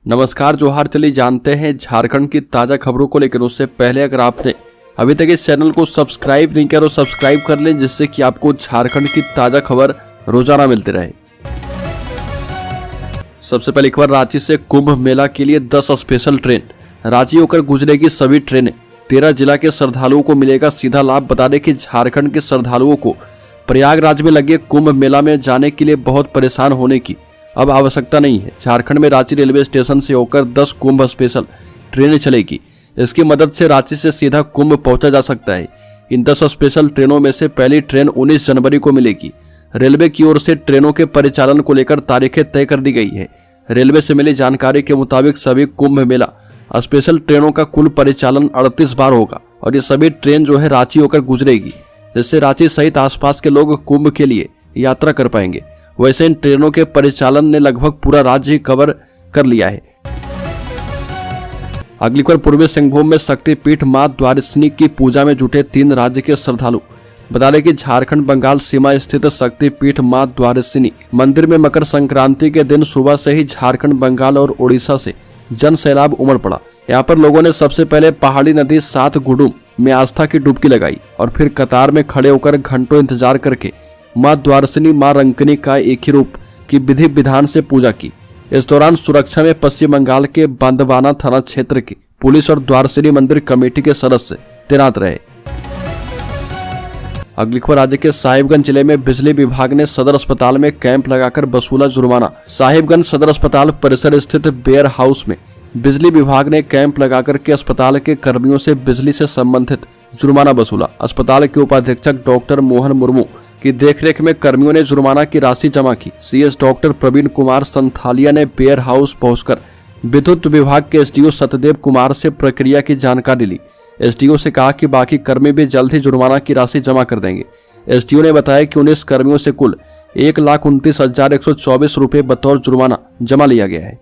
नमस्कार जोहार। चलिए जानते हैं झारखंड की ताज़ा खबरों को, लेकिन उससे पहले अगर आपने अभी तक इस चैनल को सब्सक्राइब नहीं किया तो सब्सक्राइब कर लें, जिससे कि आपको झारखंड की ताज़ा खबर रोजाना मिलती रहे। सबसे पहले खबर, रांची से कुंभ मेला के लिए 10 स्पेशल ट्रेन रांची होकर गुजरेगी। सभी ट्रेनें 13 जिला के श्रद्धालुओं को मिलेगा सीधा लाभ। बता दें कि झारखंड के श्रद्धालुओं को प्रयागराज में लगे कुंभ मेला में जाने के लिए बहुत परेशान होने की अब आवश्यकता नहीं है। झारखंड में रांची रेलवे स्टेशन से होकर 10 कुंभ स्पेशल ट्रेनें चलेगी। इसकी मदद से रांची से सीधा कुंभ पहुंचा जा सकता है। इन 10 स्पेशल ट्रेनों में से पहली ट्रेन 19 जनवरी को मिलेगी। रेलवे की ओर से ट्रेनों के परिचालन को लेकर तारीखें तय कर दी गई है। रेलवे से मिली जानकारी के मुताबिक सभी कुंभ मेला स्पेशल ट्रेनों का कुल परिचालन 38 बार होगा और ये सभी ट्रेन जो है रांची होकर गुजरेगी, जिससे रांची सहित आसपास के लोग कुंभ के लिए यात्रा कर पाएंगे। वैसे इन ट्रेनों के परिचालन ने लगभग पूरा राज्य कवर कर लिया है। अगली खबर, पूर्वी सिंहभूम में शक्तिपीठ मां द्वारसिनी की पूजा में जुटे 3 राज्य के श्रद्धालु। बता दें कि झारखंड बंगाल सीमा स्थित शक्तिपीठ मां द्वारसिनी मंदिर में मकर संक्रांति के दिन सुबह से ही झारखंड, बंगाल और उड़ीसा से जन सैलाब उमड़ पड़ा। यहाँ पर लोगों ने सबसे पहले पहाड़ी नदी 7 गुडुम में आस्था की डुबकी लगाई और फिर कतार में खड़े होकर घंटों इंतजार करके मां द्वारसिनी, मां रंकनी का एक ही रूप की विधि विधान से पूजा की। इस दौरान सुरक्षा में पश्चिम बंगाल के बांदवाना थाना क्षेत्र की पुलिस और द्वारसिनी मंदिर कमेटी के सदस्य तैनात रहे। अगली खबर, राज्य के साहिबगंज जिले में बिजली विभाग ने सदर अस्पताल में कैंप लगाकर वसूला जुर्माना। साहिबगंज सदर अस्पताल परिसर स्थित वेयर हाउस में बिजली विभाग ने कैंप लगाकर के अस्पताल के कर्मियों से बिजली से संबंधित जुर्माना वसूला। अस्पताल के उपाधीक्षक डॉक्टर मोहन मुर्मू की देखरेख में कर्मियों ने जुर्माना की राशि जमा की। सीएस डॉक्टर प्रवीण कुमार संथालिया ने वेयर हाउस पहुंचकर विद्युत विभाग के एसडीओ सतदेव कुमार से प्रक्रिया की जानकारी ली। एसडीओ से कहा कि बाकी कर्मी भी जल्द ही जुर्माना की राशि जमा कर देंगे। एसडीओ ने बताया कि 19 कर्मियों से कुल 1,29,124 रुपये बतौर जुर्माना जमा लिया गया है।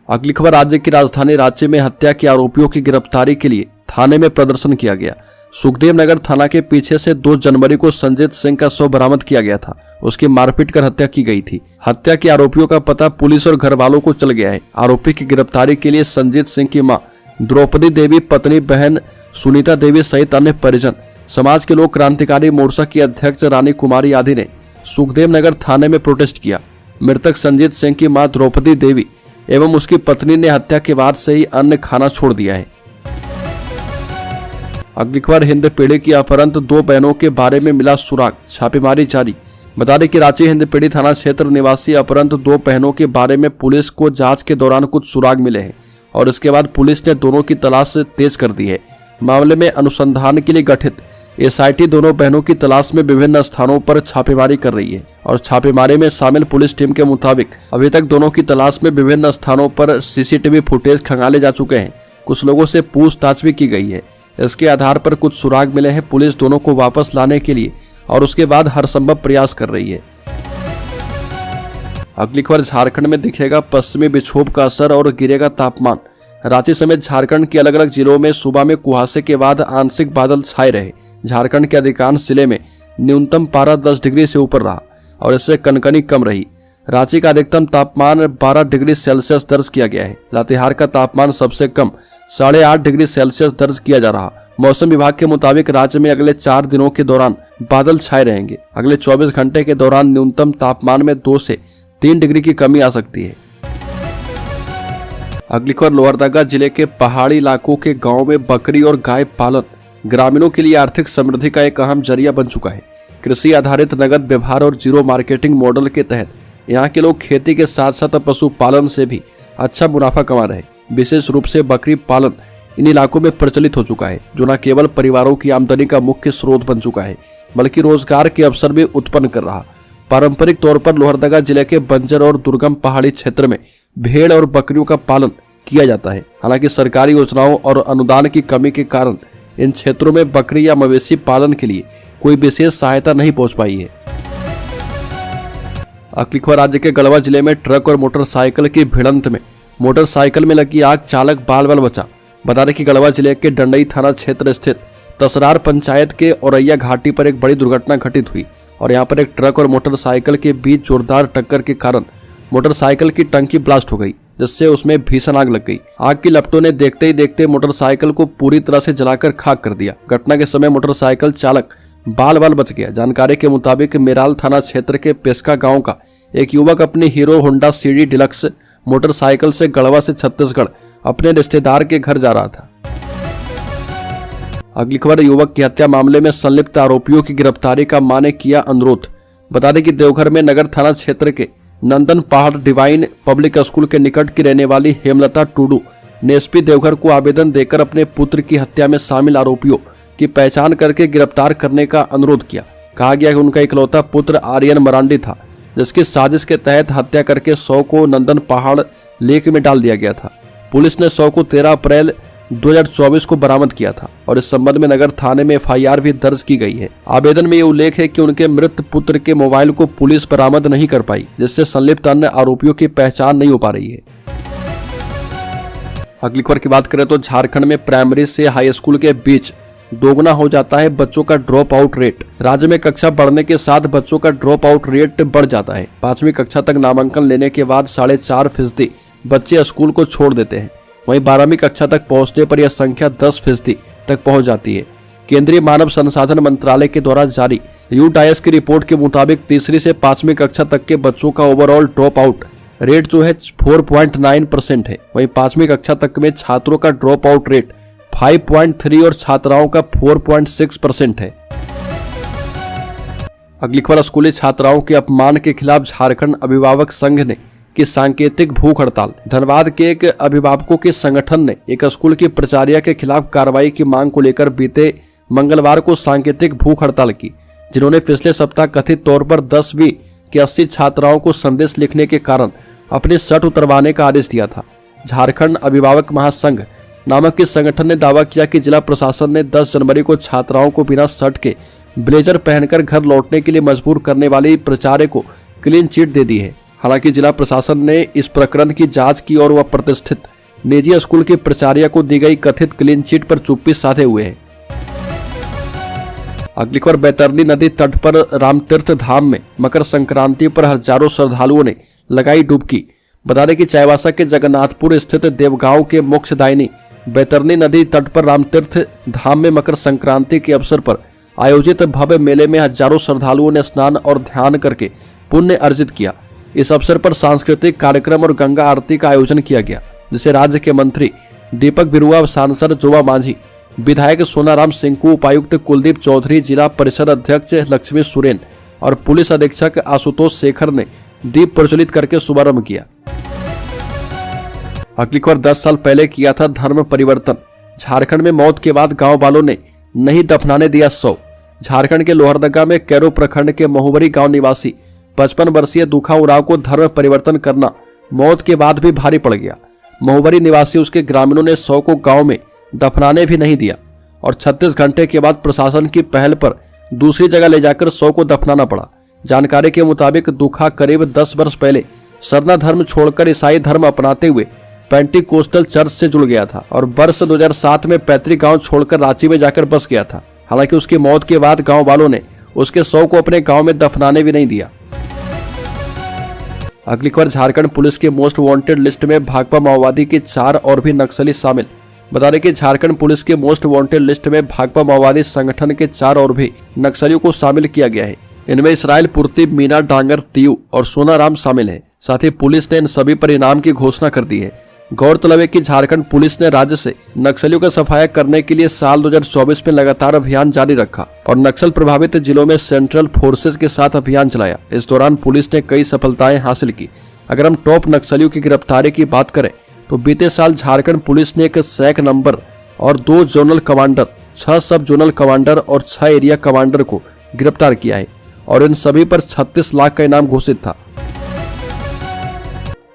अगली खबर, राज्य की राजधानी रांची में हत्या के आरोपियों की गिरफ्तारी के लिए थाने में प्रदर्शन किया गया। सुखदेव नगर थाना के पीछे से 2 जनवरी को संजीत सिंह का शव बरामद किया गया था। उसकी मारपीट कर हत्या की गई थी। हत्या के आरोपियों का पता पुलिस और घर वालों को चल गया है। आरोपी की गिरफ्तारी के लिए संजीत सिंह की मां द्रौपदी देवी, पत्नी बहन सुनीता देवी सहित अन्य परिजन, समाज के लोक क्रांतिकारी मोर्चा की अध्यक्ष रानी कुमारी आदि ने सुखदेव नगर थाने में प्रोटेस्ट किया। मृतक संजीत सिंह की मां द्रौपदी देवी एवं उसकी पत्नी ने हत्या के बाद से ही अन्न खाना छोड़ दिया है। अगली खबर, हिंदपीढ़ी की अपहृत 2 बहनों के बारे में मिला सुराग, छापेमारी जारी। बता दें कि रांची हिंदपीढ़ी थाना क्षेत्र निवासी अपहृत 2 बहनों के बारे में पुलिस को जांच के दौरान कुछ सुराग मिले हैं और इसके बाद पुलिस ने दोनों की तलाश तेज कर दी है। मामले में अनुसंधान के लिए गठित एसआईटी दोनों बहनों की तलाश में विभिन्न स्थानों पर छापेमारी कर रही है और छापेमारी में शामिल पुलिस टीम के मुताबिक अभी तक दोनों की तलाश में विभिन्न स्थानों पर सीसीटीवी फुटेज खंगाले जा चुके हैं। कुछ लोगों से पूछताछ भी की गई है। इसके आधार पर कुछ सुराग मिले हैं। पुलिस दोनों को वापस लाने के लिए और उसके बाद हर संभव प्रयास कर रही है। अगली खबर, झारखंड में दिखेगा पश्चिमी विक्षोभ का असर और गिरेगा तापमान। रांची समेत झारखंड के अलग अलग जिलों में सुबह में कुहासे के बाद आंशिक बादल छाए रहे। झारखंड के अधिकांश जिले में न्यूनतम पारा 10 डिग्री से ऊपर रहा और इससे कनकनी कम रही। रांची का अधिकतम तापमान 12 डिग्री सेल्सियस दर्ज किया गया है। लातेहार का तापमान सबसे कम 8.5 डिग्री सेल्सियस दर्ज किया जा रहा। मौसम विभाग के मुताबिक राज्य में अगले 4 दिनों के दौरान बादल छाए रहेंगे। अगले 24 घंटे के दौरान न्यूनतम तापमान में 2 से 3 डिग्री की कमी आ सकती है। अगली खबर, लोहरदगा जिले के पहाड़ी इलाकों के गांव में बकरी और गाय पालन ग्रामीणों के लिए आर्थिक समृद्धि का एक अहम जरिया बन चुका है। कृषि आधारित नगद व्यवहार और जीरो मार्केटिंग मॉडल के तहत यहाँ के लोग खेती के साथ साथ पशुपालन से भी अच्छा मुनाफा कमा रहे। विशेष रूप से बकरी पालन इन इलाकों में प्रचलित हो चुका है, जो न केवल परिवारों की आमदनी का मुख्य स्रोत बन चुका है बल्कि रोजगार के अवसर भी उत्पन्न कर रहा। पारंपरिक तौर पर लोहरदगा जिले के बंजर और दुर्गम पहाड़ी क्षेत्र में भेड़ और बकरियों का पालन किया जाता है। हालांकि सरकारी योजनाओं और अनुदान की कमी के कारण इन क्षेत्रों में बकरी या मवेशी पालन के लिए कोई विशेष सहायता नहीं पहुंच पाई है। अगली खबर, राज्य के गढ़वा जिले में ट्रक और मोटरसाइकिल की भिड़ंत में मोटरसाइकिल में लगी आग, चालक बाल बाल बचा। बता दें कि गढ़वा जिले के डंडई थाना क्षेत्र स्थित तसरार पंचायत के औरैया घाटी पर एक बड़ी दुर्घटना घटित हुई और यहाँ पर एक ट्रक और मोटरसाइकिल के बीच जोरदार टक्कर के कारण मोटरसाइकिल की टंकी ब्लास्ट हो गई, जिससे उसमें भीषण आग लग गई। आग की लपटों ने देखते ही देखते मोटरसाइकिल को पूरी तरह से जलाकर खाक कर दिया। घटना के समय मोटरसाइकिल चालक बाल बाल बच गया। जानकारी के मुताबिक मेराल थाना क्षेत्र के पेस्का गांव का एक युवक अपनी hero Honda CD deluxe motorcycle से गढ़वा से छत्तीसगढ़ अपने रिश्तेदार के घर जा रहा था। अगली खबर, युवक की हत्या मामले में संलिप्त आरोपियों की गिरफ्तारी का मां ने किया अनुरोध। बता दें कि देवघर में नगर थाना क्षेत्र के नंदन पहाड़ डिवाइन पब्लिक स्कूल के निकट की रहने वाली हेमलता टुडू ने एसपी देवघर को आवेदन देकर अपने पुत्र की हत्या में शामिल आरोपियों की पहचान करके गिरफ्तार करने का अनुरोध किया। कहा गया कि उनका इकलौता पुत्र आर्यन मरांडी था, जिसकी साजिश के तहत हत्या करके शव को नंदन पहाड़ लेक में डाल दिया गया था। पुलिस ने शव को 13 अप्रैल 2024 को बरामद किया था और इस संबंध में नगर थाने में एफआईआर भी दर्ज की गई है। आवेदन में ये उल्लेख है कि उनके मृत पुत्र के मोबाइल को पुलिस बरामद नहीं कर पाई, जिससे संलिप्त अन्य आरोपियों की पहचान नहीं हो पा रही है। अगली खबर की बात करें तो झारखंड में प्राइमरी से हाई स्कूल के बीच दोगुना हो जाता है बच्चों का ड्रॉप आउट रेट। राज्य में कक्षा बढ़ने के साथ बच्चों का ड्रॉप आउट रेट बढ़ जाता है। 5वीं कक्षा तक नामांकन लेने के बाद 4.5% बच्चे स्कूल को छोड़ देते हैं। वहीं 12वीं कक्षा तक पहुंचने पर यह संख्या 10% तक पहुंच जाती है। केंद्रीय मानव संसाधन मंत्रालय के द्वारा जारी यूडाइस की रिपोर्ट के मुताबिक 3री से 5वीं कक्षा तक के बच्चों का ओवरऑल ड्रॉप आउट रेट जो है 4.9% है। वहीं 5वीं कक्षा तक में छात्रों का ड्रॉप आउट रेट 5.3 और छात्राओं का 4.6% है। अगली खबर, स्कूली छात्राओं के अपमान के खिलाफ झारखंड अभिभावक संघ ने की सांकेतिक भूख हड़ताल। धनबाद के एक अभिभावकों के संगठन ने एक स्कूल की प्राचार्य के खिलाफ कार्रवाई की मांग को लेकर बीते मंगलवार को सांकेतिक भूख हड़ताल की, जिन्होंने पिछले सप्ताह कथित तौर पर 10वीं की 80 छात्राओं को संदेश लिखने के कारण अपनी शर्ट उतरवाने का आदेश दिया था। झारखंड अभिभावक महासंघ नामक इस संगठन ने दावा किया कि जिला प्रशासन ने 10 जनवरी को छात्राओं को बिना शर्ट के ब्लेजर पहनकर घर लौटने के लिए मजबूर करने वाली प्राचार्य को क्लीन चिट दे दी है। हालांकि जिला प्रशासन ने इस प्रकरण की जांच की और वह प्रतिष्ठित निजी स्कूल की प्राचार्य को दी गई कथित क्लीन चिट पर चुप्पी साधे हुए है। अगली खबर, बैतरनी नदी तट पर रामतीर्थ धाम में मकर संक्रांति पर हजारों श्रद्धालुओं ने लगाई डुबकी। बता दें कि चाईबासा के जगन्नाथपुर स्थित देवगांव के मोक्षदायिनी बैतरनी नदी तट पर रामतीर्थ धाम में मकर संक्रांति के अवसर पर आयोजित भव्य मेले में हजारों श्रद्धालुओं ने स्नान और ध्यान करके पुण्य अर्जित किया। इस अवसर पर सांस्कृतिक कार्यक्रम और गंगा आरती का आयोजन किया गया, जिसे राज्य के मंत्री दीपक बिरुआ, सांसद जोवा मांझी, विधायक सोनाराम सिंकू, उपायुक्त कुलदीप चौधरी, जिला परिषद अध्यक्ष लक्ष्मी सुरेन और पुलिस अधीक्षक आशुतोष शेखर ने दीप प्रज्वलित करके शुभारंभ किया। अगली खबर, 10 साल पहले किया था धर्म परिवर्तन। झारखंड में मौत के बाद गांव वालों ने नहीं दफनाने दिया शव। झारखंड के लोहरदगा में कैरो प्रखंड के महुबरी गांव निवासी 55 वर्षीय दुखा उराव को धर्म परिवर्तन करना मौत के बाद भी भारी पड़ गया। महुबरी निवासी उसके ग्रामीणों ने शव को गांव में दफनाने भी नहीं दिया और 36 घंटे के बाद प्रशासन की पहल पर दूसरी जगह ले जाकर शव को दफनाना पड़ा। जानकारी के मुताबिक दुखा करीब 10 वर्ष पहले सरना धर्म छोड़कर ईसाई धर्म अपनाते हुए पेंटिकोस्टल चर्च से जुड़ गया था और वर्ष 2007 में पैतृक गांव छोड़कर रांची में जाकर बस गया था। हालांकि उसकी मौत के बाद गांव वालों ने उसके शव को अपने गांव में दफनाने भी नहीं दिया। अगली खबर, झारखंड पुलिस के मोस्ट वांटेड लिस्ट में भाकपा माओवादी के 4 और भी नक्सली शामिल। बता दें कि झारखंड पुलिस के मोस्ट वांटेड लिस्ट में भाकपा माओवादी संगठन के 4 और भी नक्सलियों को शामिल किया गया है। इनमें इसराइल पूर्ति, मीना डांगर तियू और सोनाराम शामिल है। साथ ही पुलिस ने इन सभी पर इनाम की घोषणा कर दी है। गौरतलब है कि झारखंड पुलिस ने राज्य से नक्सलियों का सफाया करने के लिए साल 2024 में लगातार अभियान जारी रखा और नक्सल प्रभावित जिलों में सेंट्रल फोर्सेज के साथ अभियान चलाया। इस दौरान पुलिस ने कई सफलताएं हासिल की। अगर हम टॉप नक्सलियों की गिरफ्तारी की बात करें तो बीते साल झारखंड पुलिस ने एक सैक नंबर और 2 जोनल कमांडर, 6 सब जोनल कमांडर और 6 एरिया कमांडर को गिरफ्तार किया है और इन सभी पर 36 लाख का इनाम घोषित था।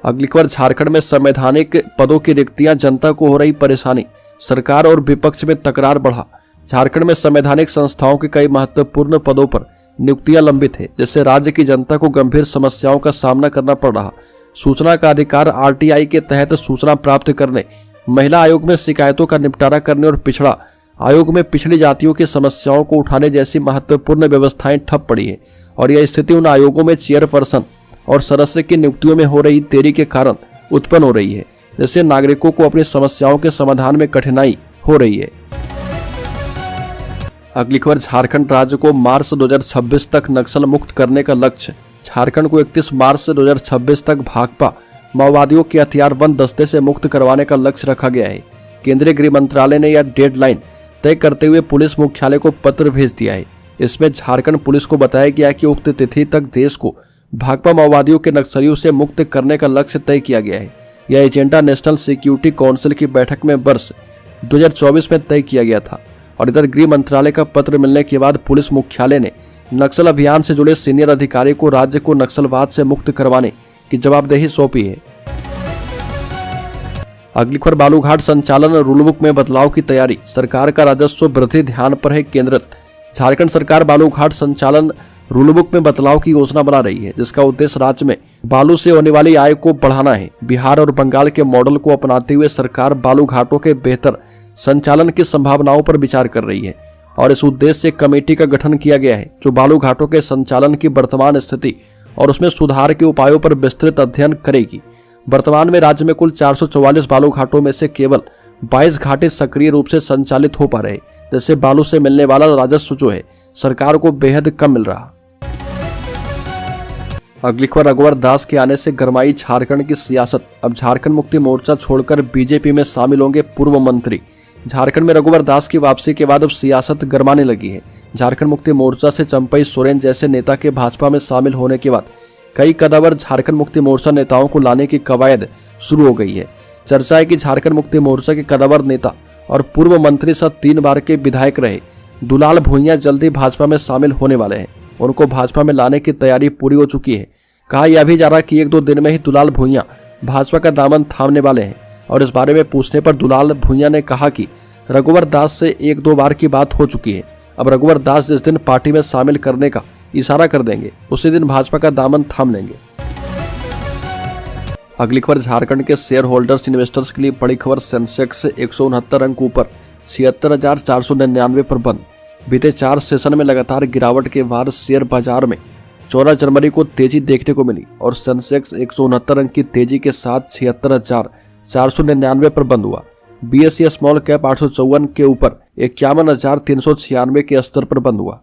अगली खबर, झारखंड में संवैधानिक पदों की रिक्तियां, जनता को हो रही परेशानी, सरकार और विपक्ष में तकरार बढ़ा। झारखंड में संवैधानिक संस्थाओं के कई महत्वपूर्ण पदों पर नियुक्तियां लंबित है, जिससे राज्य की जनता को गंभीर समस्याओं का सामना करना पड़ रहा। सूचना का अधिकार आरटीआई के तहत सूचना प्राप्त करने, महिला आयोग में शिकायतों का निपटारा करने और पिछड़ा आयोग में पिछड़ी जातियों की समस्याओं को उठाने जैसी महत्वपूर्ण व्यवस्थाएं ठप पड़ी है और यह स्थिति उन आयोगों में चेयरपर्सन और सदस्य की नियुक्तियों में हो रही देरी के कारण उत्पन्न हो रही है, जिससे नागरिकों को अपनी समस्याओं के समाधान में कठिनाई हो रही है। अगली खबर, झारखंड राज्य को मार्च 2026 तक नक्सल मुक्त करने का लक्ष्य। झारखंड को 31 मार्च से 2026 तक भाकपा माओवादियों के हथियारबंद दस्ते से मुक्त करवाने का लक्ष्य रखा गया है। केंद्रीय गृह मंत्रालय ने यह डेडलाइन तय करते हुए पुलिस मुख्यालय को पत्र भेज दिया है। इसमें झारखंड पुलिस को बताया गया कि उक्त तिथि तक देश को भाकपा माओवादियों के नक्सलियों से मुक्त करने का लक्ष्य तय किया गया है। यह एजेंडा नेशनल सिक्योरिटी काउंसिल की बैठक में वर्ष 2024 में तय किया गया था। और इधर गृह मंत्रालय का पत्र मिलने के बाद पुलिस मुख्यालय ने नक्सल अभियान से जुड़े सीनियर अधिकारी को राज्य को नक्सलवाद से मुक्त करवाने की जवाबदेही सौंपी है। अगली खबर, बालूघाट संचालन रूलबुक में बदलाव की तैयारी। सरकार का राजस्व वृद्धि ध्यान पर है केंद्रित। झारखंड सरकार बालूघाट संचालन रूलबुक में बदलाव की योजना बना रही है, जिसका उद्देश्य राज्य में बालू से होने वाली आय को बढ़ाना है। बिहार और बंगाल के मॉडल को अपनाते हुए सरकार बालू घाटों के बेहतर संचालन की संभावनाओं पर विचार कर रही है और इस उद्देश्य से कमेटी का गठन किया गया है, जो बालू घाटों के संचालन की वर्तमान स्थिति और उसमें सुधार के उपायों पर विस्तृत अध्ययन करेगी। वर्तमान में राज्य में कुल 444 बालू घाटों में से केवल 22 घाटे सक्रिय रूप से संचालित हो पा रहे, जिससे बालू से मिलने वाला राजस्व जो है सरकार को बेहद कम मिल रहा। अगली खबर, रघुवर दास के आने से गरमाई झारखंड की सियासत। अब झारखंड मुक्ति मोर्चा छोड़कर बीजेपी में शामिल होंगे पूर्व मंत्री। झारखंड में रघुवर दास की वापसी के बाद अब सियासत गरमाने लगी है। झारखंड मुक्ति मोर्चा से चंपई सोरेन जैसे नेता के भाजपा में शामिल होने के बाद कई कदावर झारखंड मुक्ति मोर्चा नेताओं को लाने की कवायद शुरू हो गई है। चर्चा है कि झारखंड मुक्ति मोर्चा के कदावर नेता और पूर्व मंत्री सह 3 बार के विधायक रहे दुलाल भुइयां जल्दी भाजपा में शामिल होने वाले हैं। उनको भाजपा में लाने की तैयारी पूरी हो चुकी है। कहा यह भी जा रहा कि 1-2 दिन में ही दुलाल भुइयां भाजपा का दामन थामने वाले हैं। और इस बारे में पूछने पर दुलाल भुइयां ने कहा कि रघुवर दास से 1-2 बार की बात हो चुकी है। अब रघुवर दास जिस दिन पार्टी में शामिल करने का इशारा कर देंगे, उसी दिन भाजपा का दामन थाम लेंगे। अगली खबर, झारखंड के शेयर होल्डर्स इन्वेस्टर्स के लिए बड़ी खबर। सेंसेक्स 169 अंक ऊपर 76,499 पर बंद। बीते 4 सेशन में लगातार गिरावट के बाद शेयर बाजार में 14 जनवरी को तेजी देखने को मिली और सेंसेक्स 169 अंक की तेजी के साथ 76,499 पर बंद हुआ। बीएसई स्मॉल कैप 854 के ऊपर 51,396 के स्तर पर बंद हुआ।